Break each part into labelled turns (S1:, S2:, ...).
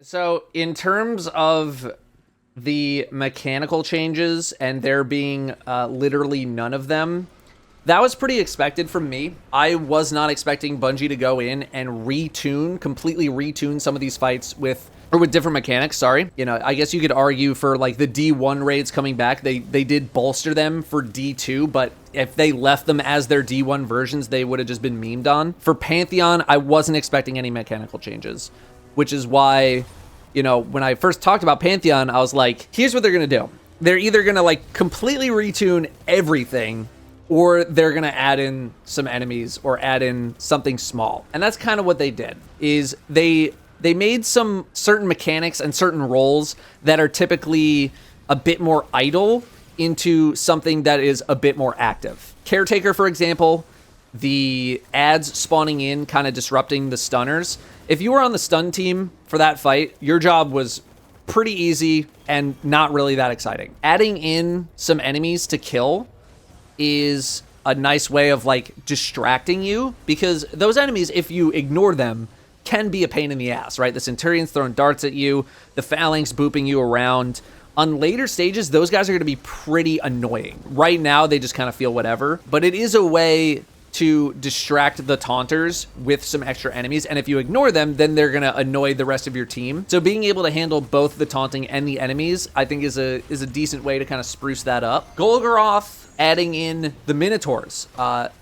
S1: So, in terms of the mechanical changes and there being literally none of them, that was pretty expected from me. I was not expecting Bungie to go in and completely retune some of these fights with different mechanics, sorry. You know, I guess you could argue for like the D1 raids coming back, they did bolster them for D2, but if they left them as their D1 versions, they would have just been memed on. For Pantheon, I wasn't expecting any mechanical changes, which is why, you know, when I first talked about Pantheon, I was like, here's what they're gonna do. They're either gonna like completely retune everything, or they're gonna add in some enemies or add in something small. And that's kind of what they did, is they made some certain mechanics and certain roles that are typically a bit more idle into something that is a bit more active. Caretaker, for example, the ads spawning in, kind of disrupting the stunners. If you were on the stun team for that fight, your job was pretty easy and not really that exciting. Adding in some enemies to kill is a nice way of like distracting you, because those enemies, if you ignore them, can be a pain in the ass, right? The Centurion's throwing darts at you, the Phalanx booping you around. On later stages, those guys are going to be pretty annoying. Right now, they just kind of feel whatever, but it is a way to distract the taunters with some extra enemies, and if you ignore them, then they're gonna annoy the rest of your team. So being able to handle both the taunting and the enemies, I think is a decent way to kind of spruce that up. Golgoroth adding in the Minotaurs.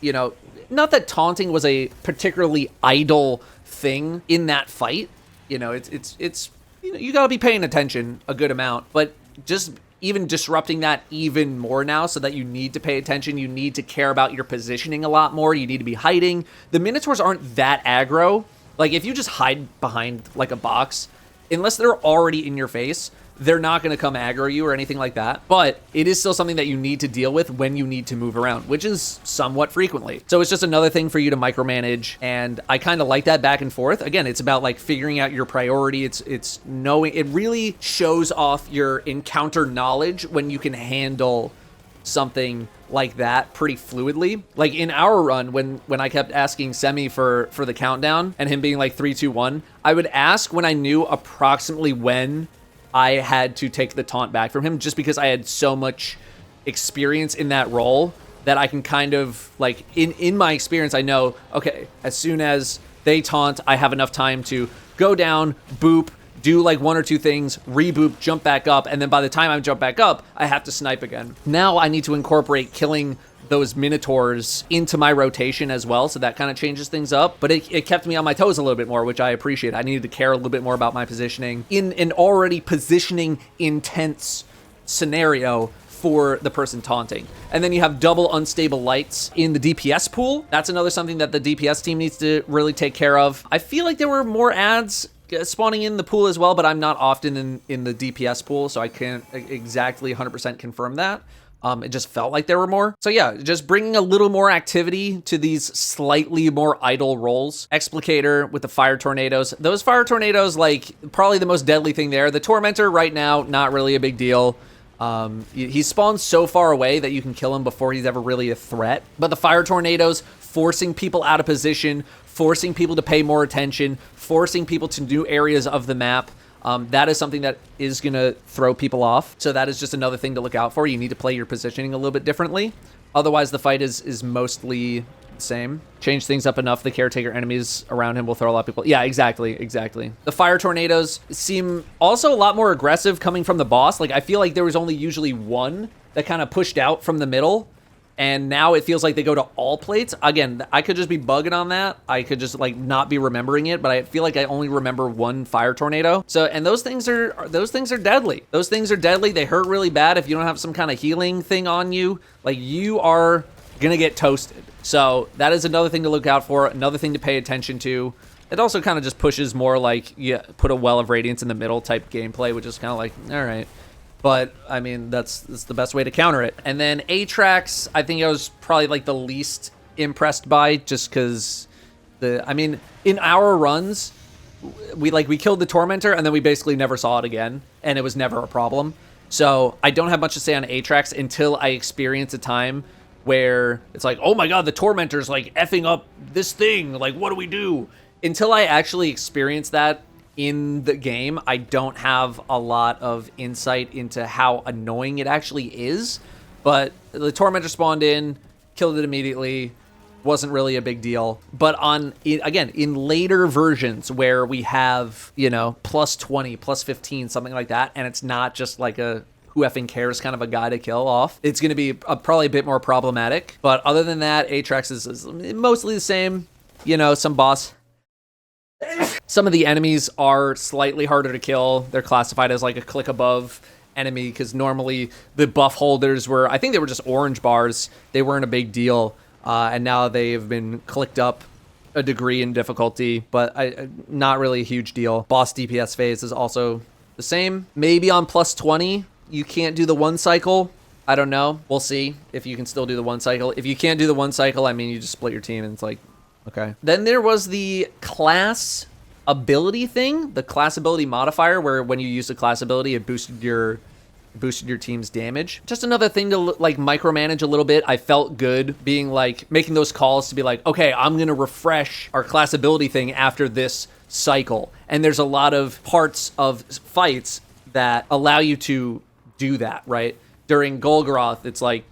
S1: You know, not that taunting was a particularly idle thing in that fight. You know, it's you know, you gotta be paying attention a good amount, but just even disrupting that even more now, so that you need to pay attention, you need to care about your positioning a lot more, you need to be hiding. The Minotaurs aren't that aggro. Like, if you just hide behind like a box, unless they're already in your face, they're not going to come aggro you or anything like that. But it is still something that you need to deal with when you need to move around, which is somewhat frequently. So it's just another thing for you to micromanage. And I kind of like that back and forth. Again, it's about like figuring out your priority. It's knowing, it really shows off your encounter knowledge when you can handle something like that pretty fluidly. Like in our run, when I kept asking Semi for the countdown and him being like 3, 2, 1, I would ask when I knew approximately when I had to take the taunt back from him, just because I had so much experience in that role that I can kind of like, in my experience, I know, okay, as soon as they taunt, I have enough time to go down, boop, do like 1 or 2 things, reboop, jump back up, and then by the time I jump back up, I have to snipe again. Now I need to incorporate killing those Minotaurs into my rotation as well, so that kind of changes things up. But it kept me on my toes a little bit more, which I appreciate. I needed to care a little bit more about my positioning in an already positioning intense scenario for the person taunting. And then you have double unstable lights in the DPS pool. That's another something that the DPS team needs to really take care of. I feel like there were more ads spawning in the pool as well, but I'm not often in the DPS pool, so I can't exactly 100% confirm that. It just felt like there were more. So yeah, just bringing a little more activity to these slightly more idle roles. Explicator with the fire tornadoes. Those fire tornadoes, like, probably the most deadly thing there. The Tormentor right now, not really a big deal. He spawns so far away that you can kill him before he's ever really a threat. But the fire tornadoes, forcing people out of position, forcing people to pay more attention, forcing people to new areas of the map. That is something that is going to throw people off. So that is just another thing to look out for. You need to play your positioning a little bit differently. Otherwise, the fight is mostly the same. Change things up enough, the caretaker enemies around him will throw a lot of people. Yeah, exactly. The fire tornadoes seem also a lot more aggressive coming from the boss. Like, I feel like there was only usually one that kind of pushed out from the middle. And now it feels like they go to all plates. Again, I could just be bugging on that. I could just like not be remembering it, but I feel like I only remember one fire tornado. So, and those things are deadly. Those things are deadly. They hurt really bad if you don't have some kind of healing thing on you. Like, you are gonna get toasted. So that is another thing to look out for, another thing to pay attention to. It also kind of just pushes more like, yeah, put a well of radiance in the middle type gameplay, which is kind of like, all right. But, I mean, that's the best way to counter it. And then Atrax, I think I was probably, like, the least impressed by, just because I mean, in our runs, we killed the Tormentor, and then we basically never saw it again, and it was never a problem. So, I don't have much to say on Atrax until I experience a time where it's like, oh my god, the Tormentor's, like, effing up this thing. Like, what do we do? Until I actually experience that in the game, I don't have a lot of insight into how annoying it actually is. But the Tormentor spawned in, killed it immediately, wasn't really a big deal. But again, in later versions where we have, you know, plus 20, plus 15, something like that, and it's not just like a who effing cares kind of a guy to kill off, it's going to be probably a bit more problematic. But other than that, Atrax is mostly the same. You know, some boss. Some of the enemies are slightly harder to kill. They're classified as like a click above enemy because normally the buff holders were, I think they were just orange bars. They weren't a big deal. And now they've been clicked up a degree in difficulty, but not really a huge deal. Boss DPS phase is also the same. Maybe on plus 20, you can't do the one cycle. I don't know. We'll see if you can still do the one cycle. If you can't do the one cycle, I mean, you just split your team and it's like, okay. Then there was the class ability thing, the class ability modifier, where when you use the class ability, it boosted your team's damage. Just another thing to like micromanage a little bit. I felt good being like making those calls to be like, okay, I'm gonna refresh our class ability thing after this cycle. And there's a lot of parts of fights that allow you to do that, right? During Golgoroth, it's like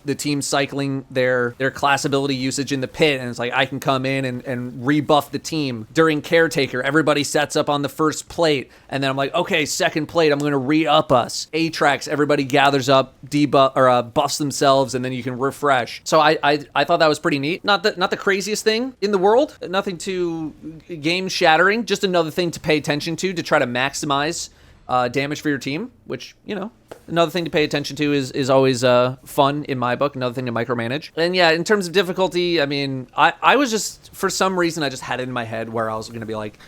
S1: the team cycling their class ability usage in the pit, and it's like I can come in and rebuff the team. During Caretaker, everybody sets up on the first plate, and then I'm like, okay, second plate, I'm gonna re-up us. Atrax, everybody gathers up, debuff or buffs themselves, and then you can refresh. So I thought that was pretty neat. Not the craziest thing in the world, nothing too game shattering, just another thing to pay attention to try to maximize damage for your team, which, you know, another thing to pay attention to is always fun in my book, another thing to micromanage. And yeah, in terms of difficulty, I mean, I was just, for some reason, I just had it in my head where I was going to be like,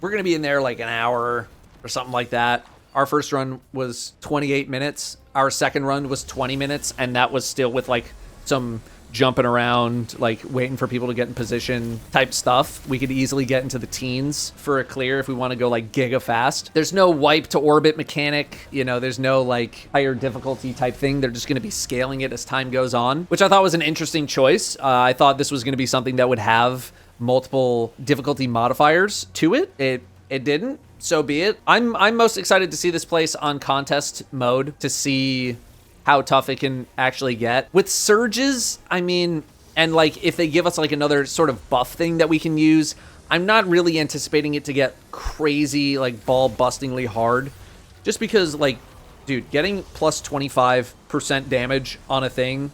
S1: we're going to be in there like an hour or something like that. Our first run was 28 minutes. Our second run was 20 minutes, and that was still with like some jumping around, like waiting for people to get in position type stuff. We could easily get into the teens for a clear if we want to go like giga fast. There's no wipe to orbit mechanic, you know, there's no like higher difficulty type thing. They're just going to be scaling it as time goes on, which I thought was an interesting choice. I thought this was going to be something that would have multiple difficulty modifiers to it. It didn't, so be it. I'm most excited to see this place on contest mode to see how tough it can actually get. With surges, I mean, and like if they give us like another sort of buff thing that we can use, I'm not really anticipating it to get crazy, like ball bustingly hard. Just because like, dude, getting plus 25% damage on a thing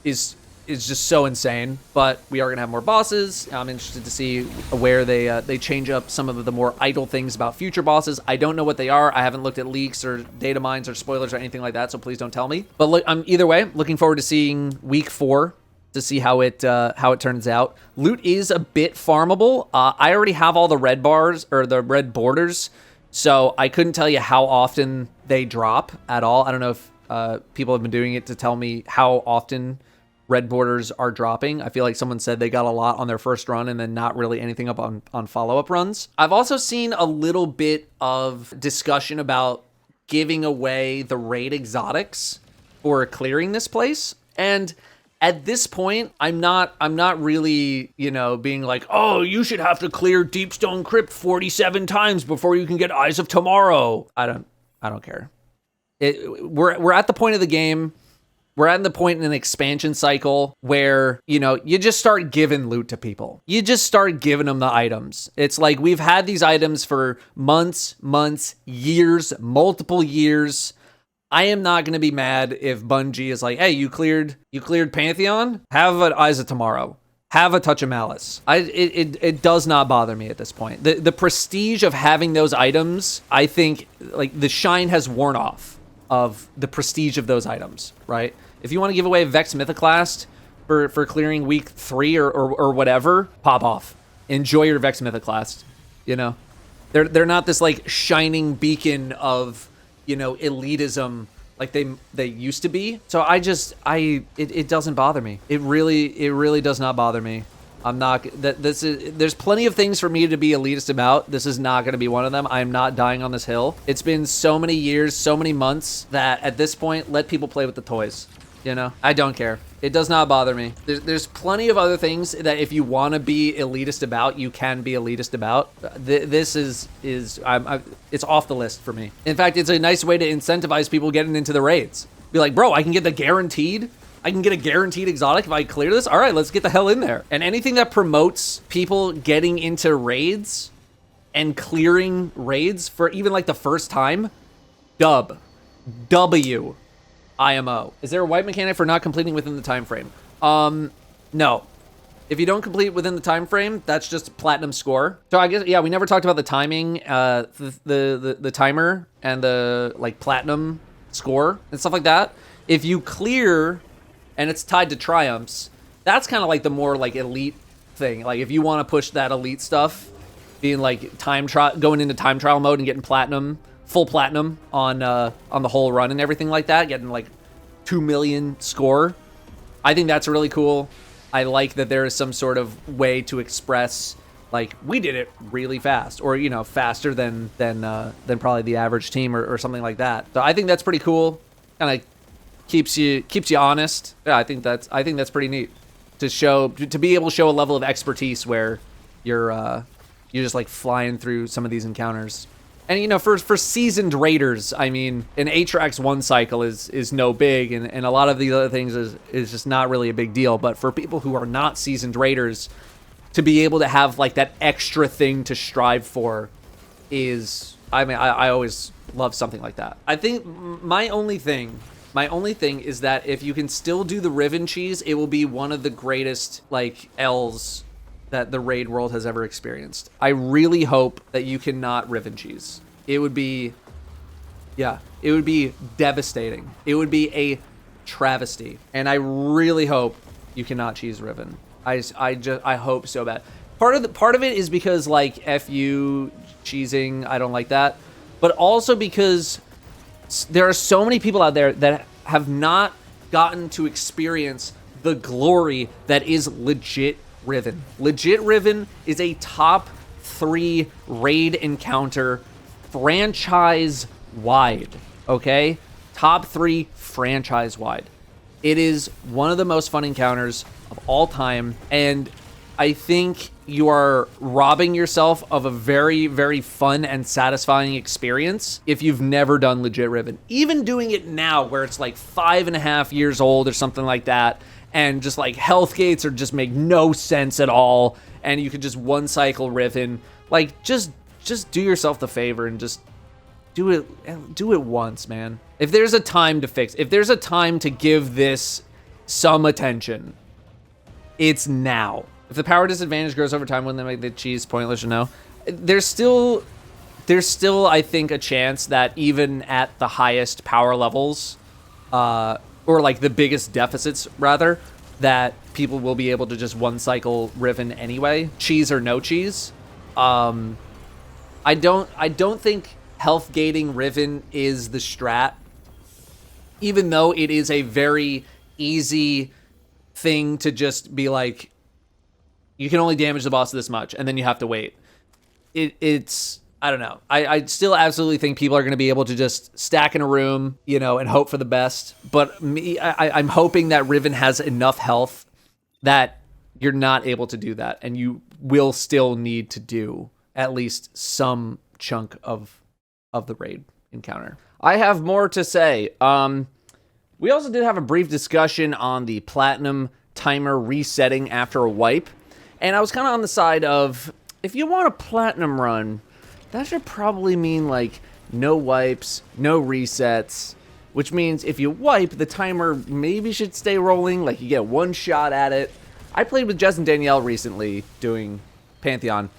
S1: is just so insane. But we are gonna have more bosses. I'm interested to see where they change up some of the more idle things about future bosses. I don't know what they are. I haven't looked at leaks or data mines or spoilers or anything like that, so please don't tell me. But look, I'm either way looking forward to seeing week 4 to see how it turns out. Loot is a bit farmable. I already have all the red bars or the red borders, so I couldn't tell you how often they drop at all. I don't know if people have been doing it to tell me how often red borders are dropping. I feel like someone said they got a lot on their first run and then not really anything up on follow-up runs. I've also seen a little bit of discussion about giving away the raid exotics for clearing this place. And at this point, I'm not really, you know, being like, oh, you should have to clear Deepstone Crypt 47 times before you can get Eyes of Tomorrow. I don't care. We're at the point of the game. We're at the point in an expansion cycle where, you know, you just start giving loot to people. You just start giving them the items. It's like we've had these items for months, years, multiple years. I am not going to be mad if Bungie is like, hey, you cleared Pantheon? Have an Eyes of Tomorrow. Have a Touch of Malice. It does not bother me at this point. The prestige of having those items, I think, like, the shine has worn off of the prestige of those items, right? If you want to give away Vex Mythoclast for clearing week 3 or whatever, pop off. Enjoy your Vex Mythoclast, you know? They're not this, like, shining beacon of, you know, elitism like they used to be. So it doesn't bother me. It really does not bother me. I'm not, there's plenty of things for me to be elitist about. This is not going to be one of them. I'm not dying on this hill. It's been so many years, so many months that at this point, let people play with the toys. You know, I don't care. It does not bother me. There's plenty of other things that if you want to be elitist about, you can be elitist about. This is it's off the list for me. In fact, it's a nice way to incentivize people getting into the raids. Be like, bro, I can get a guaranteed exotic if I clear this. All right, let's get the hell in there. And anything that promotes people getting into raids and clearing raids for even like the first time, W. IMO. Is there a wipe mechanic for not completing within the time frame? No. If you don't complete within the time frame, that's just platinum score. So I guess, yeah, we never talked about the timing, the timer and the like platinum score and stuff like that. If you clear and it's tied to triumphs, that's kind of like the more like elite thing. Like if you want to push that elite stuff, being like going into time trial mode and getting platinum, full platinum on the whole run and everything like that, getting like 2 million score. I think that's really cool. I like that there is some sort of way to express like we did it really fast, or you know, faster than probably the average team or something like that. So I think that's pretty cool. Kind of keeps you honest. Yeah, I think that's pretty neat to be able to show a level of expertise where you're just like flying through some of these encounters. And, you know, for seasoned raiders, I mean, an Atrax 1 cycle is no big, and a lot of these other things is just not really a big deal. But for people who are not seasoned raiders, to be able to have, like, that extra thing to strive for is, I mean, I always love something like that. I think my only thing is that if you can still do the Riven cheese, it will be one of the greatest, like, L's that the raid world has ever experienced. I really hope that you cannot Riven cheese. It would be devastating. It would be a travesty. And I really hope you cannot cheese Riven. I hope so bad. Part of it is because like FU cheesing, I don't like that. But also because there are so many people out there that have not gotten to experience the glory that is legit Riven. Legit Riven is a top 3 raid encounter franchise-wide, okay? Top 3 franchise-wide. It is one of the most fun encounters of all time, and I think you are robbing yourself of a very, very fun and satisfying experience if you've never done legit Riven. Even doing it now, where it's like 5.5 years old or something like that, and just like health gates are just make no sense at all, and you could just one cycle Riven. Like just do yourself the favor and just do it once, man. If there's a time to fix, if there's a time to give this some attention, it's now. If the power disadvantage grows over time, wouldn't that make the cheese pointless? You know, there's still I think a chance that even at the highest power levels, or like the biggest deficits rather, that people will be able to just one cycle Riven anyway, cheese or no cheese. I don't think health gating Riven is the strat, even though it is a very easy thing to just be like, you can only damage the boss this much, and then you have to wait. It's I don't know. I still absolutely think people are going to be able to just stack in a room, you know, and hope for the best. But I'm hoping that Riven has enough health that you're not able to do that, and you will still need to do at least some chunk of the raid encounter. I have more to say. We also did have a brief discussion on the platinum timer resetting after a wipe, and I was kind of on the side of, if you want a platinum run, that should probably mean like no wipes, no resets, which means if you wipe, the timer maybe should stay rolling, like you get one shot at it. I played with Jess and Danielle recently doing Pantheon,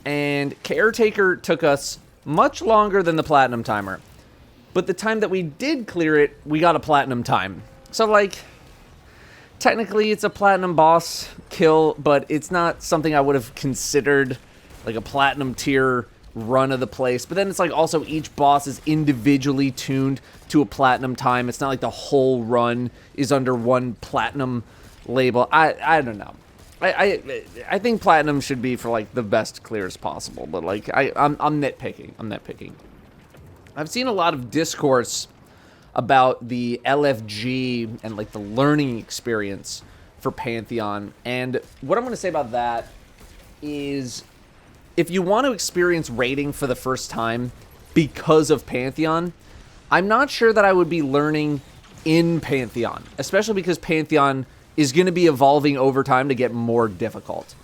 S1: and Caretaker took us much longer than the platinum timer. But the time that we did clear it, we got a platinum time. So like, technically it's a platinum boss kill, but it's not something I would have considered like a platinum tier run of the place. But then it's like also each boss is individually tuned to a platinum time. It's not like the whole run is under one platinum label. I don't know. I think platinum should be for like the best clears possible, but like I'm nitpicking. I've seen a lot of discourse about the LFG and like the learning experience for Pantheon. And what I'm going to say about that is, if you want to experience raiding for the first time because of Pantheon, I'm not sure that I would be learning in Pantheon, especially because Pantheon is going to be evolving over time to get more difficult.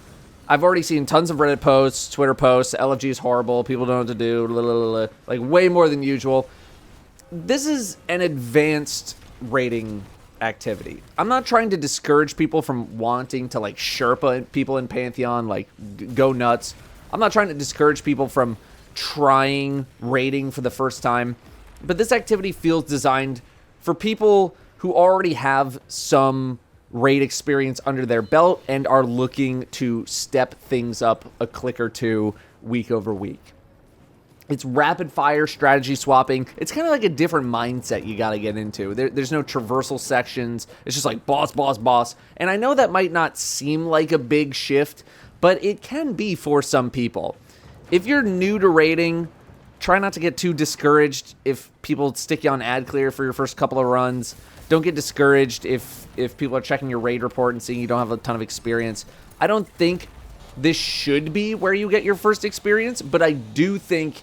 S1: I've already seen tons of Reddit posts, Twitter posts, LFG is horrible, people don't know what to do, like way more than usual. This is an advanced raiding activity. I'm not trying to discourage people from wanting to like Sherpa people in Pantheon, like go nuts. I'm not trying to discourage people from trying raiding for the first time, but this activity feels designed for people who already have some raid experience under their belt and are looking to step things up a click or two week over week. It's rapid fire strategy swapping. It's kind of like a different mindset you got to get into. There's no traversal sections. It's just like boss, boss, boss. And I know that might not seem like a big shift, but it can be for some people. If you're new to raiding, try not to get too discouraged if people stick you on ad clear for your first couple of runs. Don't get discouraged if people are checking your raid report and seeing you don't have a ton of experience. I don't think this should be where you get your first experience, but I do think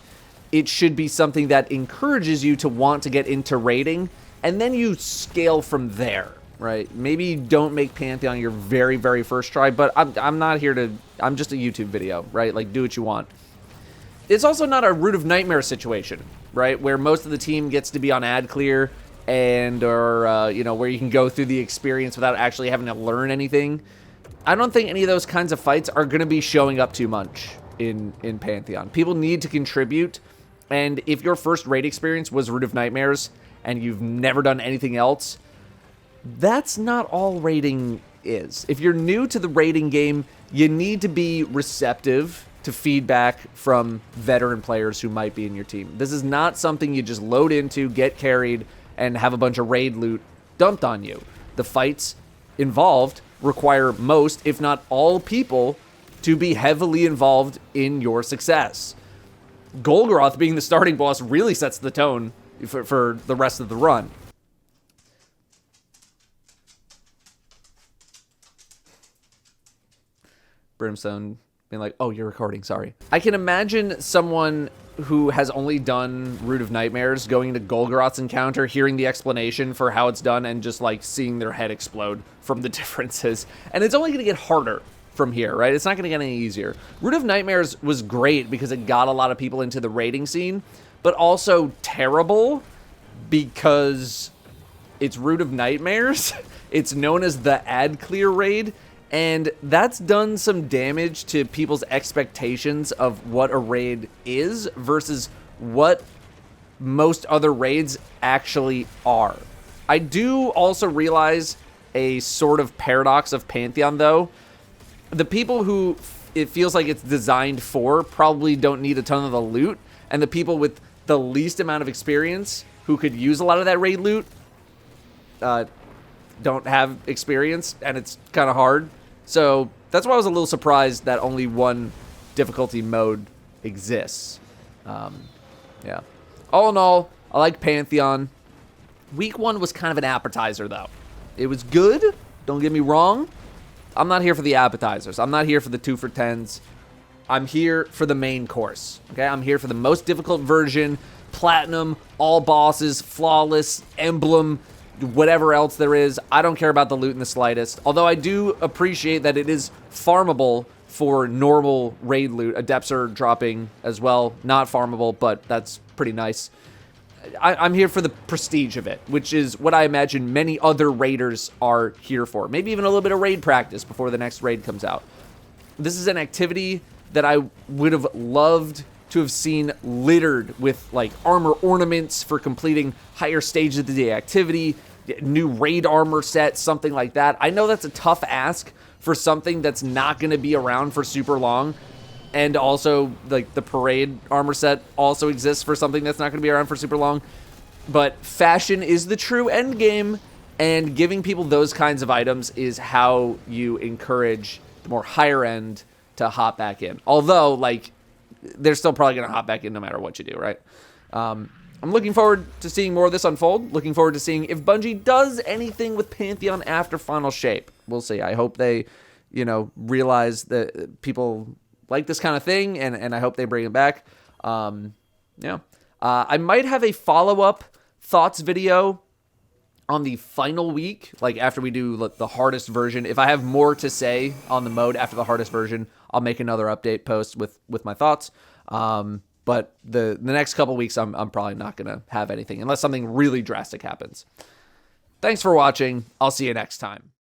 S1: it should be something that encourages you to want to get into raiding, and then you scale from there, right? Maybe don't make Pantheon your very, very first try, but I'm not here to... I'm just a YouTube video, right? Like, do what you want. It's also not a Root of Nightmare situation, right? Where most of the team gets to be on ad clear and, or, you know, where you can go through the experience without actually having to learn anything. I don't think any of those kinds of fights are going to be showing up too much in Pantheon. People need to contribute, and if your first raid experience was Root of Nightmares and you've never done anything else, that's not all raiding is. If you're new to the raiding game, you need to be receptive to feedback from veteran players who might be in your team. This is not something you just load into, get carried, and have a bunch of raid loot dumped on you. The fights involved require most, if not all people, to be heavily involved in your success. Golgoroth being the starting boss really sets the tone for the rest of the run. Brimstone being like, oh, you're recording, sorry. I can imagine someone who has only done Root of Nightmares going into Golgoroth's encounter, hearing the explanation for how it's done, and just like seeing their head explode from the differences. And it's only going to get harder from here, right? It's not going to get any easier. Root of Nightmares was great because it got a lot of people into the raiding scene, but also terrible because it's Root of Nightmares. It's known as the ad clear raid, and that's done some damage to people's expectations of what a raid is versus what most other raids actually are. I do also realize a sort of paradox of Pantheon, though. The people who it feels like it's designed for probably don't need a ton of the loot, and the people with the least amount of experience who could use a lot of that raid loot don't have experience, and it's kind of hard. So that's why I was a little surprised that only one difficulty mode exists. Yeah. All in all, I like Pantheon. Week 1 was kind of an appetizer, though. It was good, don't get me wrong. I'm not here for the appetizers. I'm not here for the 2 for 10s. I'm here for the main course, okay? I'm here for the most difficult version, platinum, all bosses, flawless, emblem, whatever else there is. I don't care about the loot in the slightest. Although I do appreciate that it is farmable for normal raid loot. Adepts are dropping as well. Not farmable, but that's pretty nice. I'm here for the prestige of it, which is what I imagine many other raiders are here for. Maybe even a little bit of raid practice before the next raid comes out. This is an activity that I would have loved to have seen littered with like armor ornaments for completing higher stages of the activity, new raid armor set, something like that. I know that's a tough ask for something that's not going to be around for super long. And also, like, the parade armor set also exists for something that's not going to be around for super long. But fashion is the true end game, and giving people those kinds of items is how you encourage the more higher end to hop back in. Although, like, they're still probably going to hop back in no matter what you do, right? I'm looking forward to seeing more of this unfold. Looking forward to seeing if Bungie does anything with Pantheon after Final Shape. We'll see. I hope they, realize that people like this kind of thing, and I hope they bring it back. I might have a follow-up thoughts video on the final week, like after we do the hardest version. If I have more to say on the mode after the hardest version, I'll make another update post with my thoughts. But the next couple weeks, I'm probably not going to have anything unless something really drastic happens. Thanks for watching. I'll see you next time.